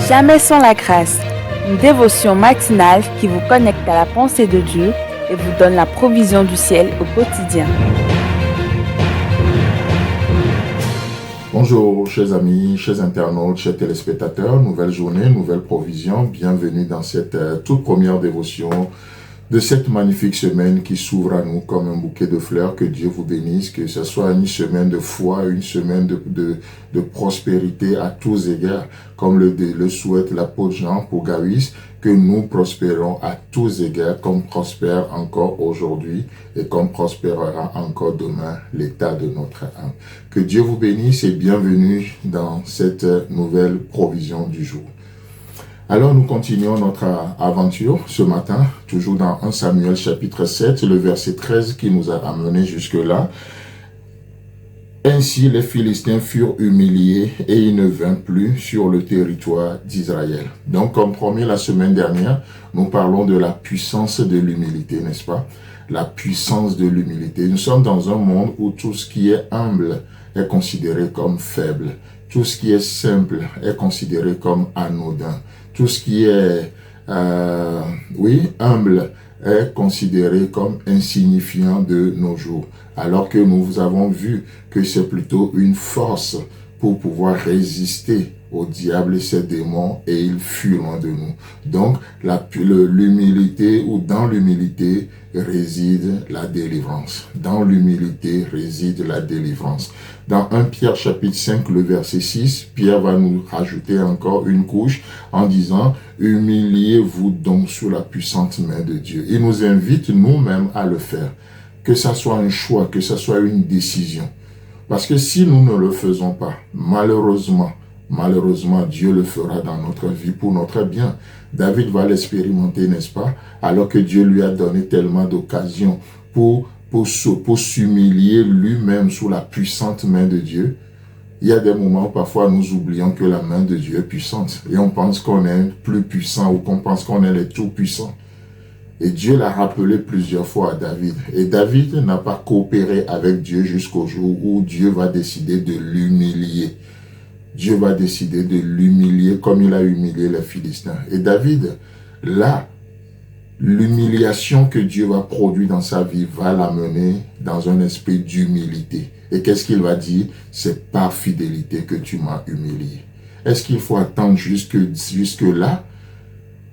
Jamais sans la grâce, une dévotion matinale qui vous connecte à la pensée de Dieu et vous donne la provision du ciel au quotidien. Bonjour chers amis, chers internautes, chers téléspectateurs, nouvelle journée, nouvelle provision, bienvenue dans cette toute première dévotion de cette magnifique semaine qui s'ouvre à nous comme un bouquet de fleurs. Que Dieu vous bénisse, que ce soit une semaine de foi, une semaine de prospérité à tous égards, comme le souhaite l'apôtre Jean pour Gawis, que nous prospérons à tous égards, comme prospère encore aujourd'hui et comme prospérera encore demain l'état de notre âme. Que Dieu vous bénisse et bienvenue dans cette nouvelle provision du jour. Alors nous continuons notre aventure ce matin, toujours dans 1 Samuel chapitre 7, le verset 13 qui nous a amenés jusque-là. Ainsi les Philistins furent humiliés et ils ne vinrent plus sur le territoire d'Israël. Donc comme promis la semaine dernière, nous parlons de la puissance de l'humilité, n'est-ce pas? La puissance de l'humilité. Nous sommes dans un monde où tout ce qui est humble est considéré comme faible. Tout ce qui est simple est considéré comme anodin. Tout ce qui est, humble est considéré comme insignifiant de nos jours. Alors que nous avons vu que c'est plutôt une force pour pouvoir résister au diable et ses démons, et il fut loin de nous. Donc, l'humilité, ou dans l'humilité réside la délivrance. Dans l'humilité réside la délivrance. Dans 1 Pierre chapitre 5, le verset 6, Pierre va nous rajouter encore une couche en disant « Humiliez-vous donc sous la puissante main de Dieu ». Il nous invite nous-mêmes à le faire. Que ça soit un choix, que ça soit une décision. Parce que si nous ne le faisons pas, malheureusement, Dieu le fera dans notre vie pour notre bien. David va l'expérimenter, n'est-ce pas? Alors que Dieu lui a donné tellement d'occasions pour s'humilier lui-même sous la puissante main de Dieu. Il y a des moments où parfois nous oublions que la main de Dieu est puissante. Et on pense qu'on est plus puissant ou qu'on pense qu'on est les tout-puissants. Et Dieu l'a rappelé plusieurs fois à David. Et David n'a pas coopéré avec Dieu jusqu'au jour où Dieu va décider de l'humilier. Dieu va décider de l'humilier comme il a humilié les Philistins. Et David, là, l'humiliation que Dieu va produire dans sa vie va l'amener dans un esprit d'humilité. Et qu'est-ce qu'il va dire? C'est par fidélité que tu m'as humilié. Est-ce qu'il faut attendre jusque là,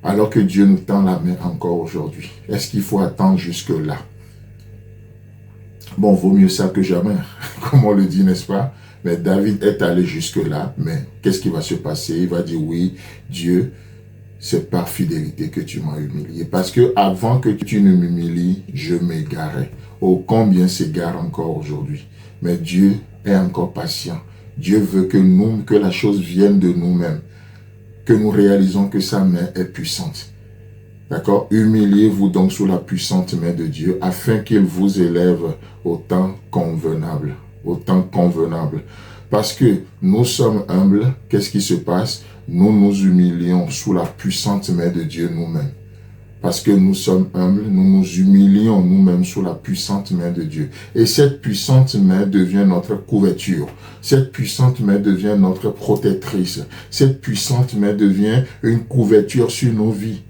alors que Dieu nous tend la main encore aujourd'hui? Est-ce qu'il faut attendre jusque là? Bon, vaut mieux ça que jamais, comme on le dit, n'est-ce pas? Mais David est allé jusque-là, mais qu'est-ce qui va se passer? Il va dire, oui, Dieu, c'est par fidélité que tu m'as humilié. Parce que avant que tu ne m'humilies, je m'égarais. Oh, combien s'égare encore aujourd'hui. Mais Dieu est encore patient. Dieu veut que la chose vienne de nous-mêmes. Que nous réalisons que sa main est puissante. D'accord? Humiliez-vous donc sous la puissante main de Dieu afin qu'il vous élève au temps convenable. Au temps convenable. Parce que nous sommes humbles, qu'est-ce qui se passe? Nous nous humilions sous la puissante main de Dieu nous-mêmes. Parce que nous sommes humbles, nous nous humilions nous-mêmes sous la puissante main de Dieu. Et cette puissante main devient notre couverture. Cette puissante main devient notre protectrice. Cette puissante main devient une couverture sur nos vies.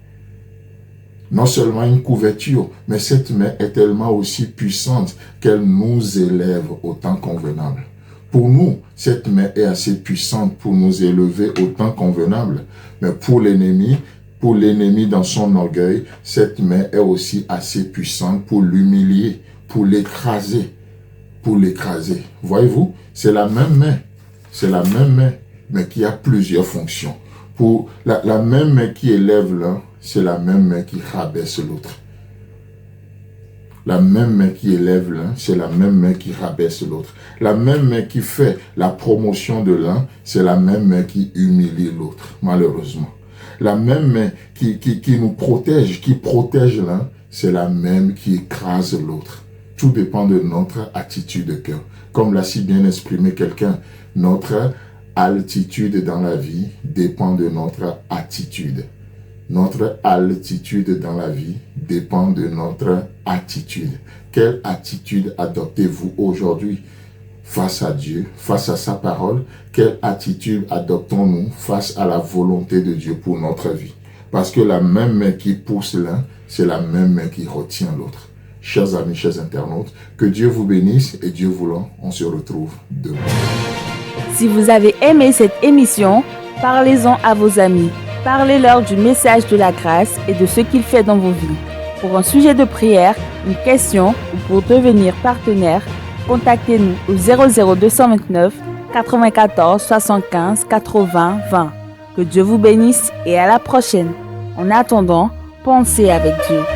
Non seulement une couverture, mais cette main est tellement aussi puissante qu'elle nous élève au temps convenable. Pour nous, cette main est assez puissante pour nous élever au temps convenable. Mais pour l'ennemi dans son orgueil, cette main est aussi assez puissante pour l'humilier, pour l'écraser. Voyez-vous, c'est la même main. C'est la même main, mais qui a plusieurs fonctions. Pour la même main qui élève l'un, c'est la même main qui rabaisse l'autre. La même main qui élève l'un, c'est la même main qui rabaisse l'autre. La même main qui fait la promotion de l'un, c'est la même main qui humilie l'autre, malheureusement. La même main qui nous protège, qui protège l'un, c'est la même qui écrase l'autre. Tout dépend de notre attitude de cœur. Comme l'a si bien exprimé quelqu'un, notre altitude dans la vie dépend de notre attitude. Notre altitude dans la vie dépend de notre attitude. Quelle attitude adoptez-vous aujourd'hui face à Dieu, face à sa parole? Quelle attitude adoptons-nous face à la volonté de Dieu pour notre vie? Parce que la même main qui pousse l'un, c'est la même main qui retient l'autre. Chers amis, chers internautes, que Dieu vous bénisse et Dieu voulant, on se retrouve demain. Si vous avez aimé cette émission, parlez-en à vos amis. Parlez-leur du message de la grâce et de ce qu'il fait dans vos vies. Pour un sujet de prière, une question ou pour devenir partenaire, contactez-nous au 00229 94 75 80 20. Que Dieu vous bénisse et à la prochaine. En attendant, pensez avec Dieu.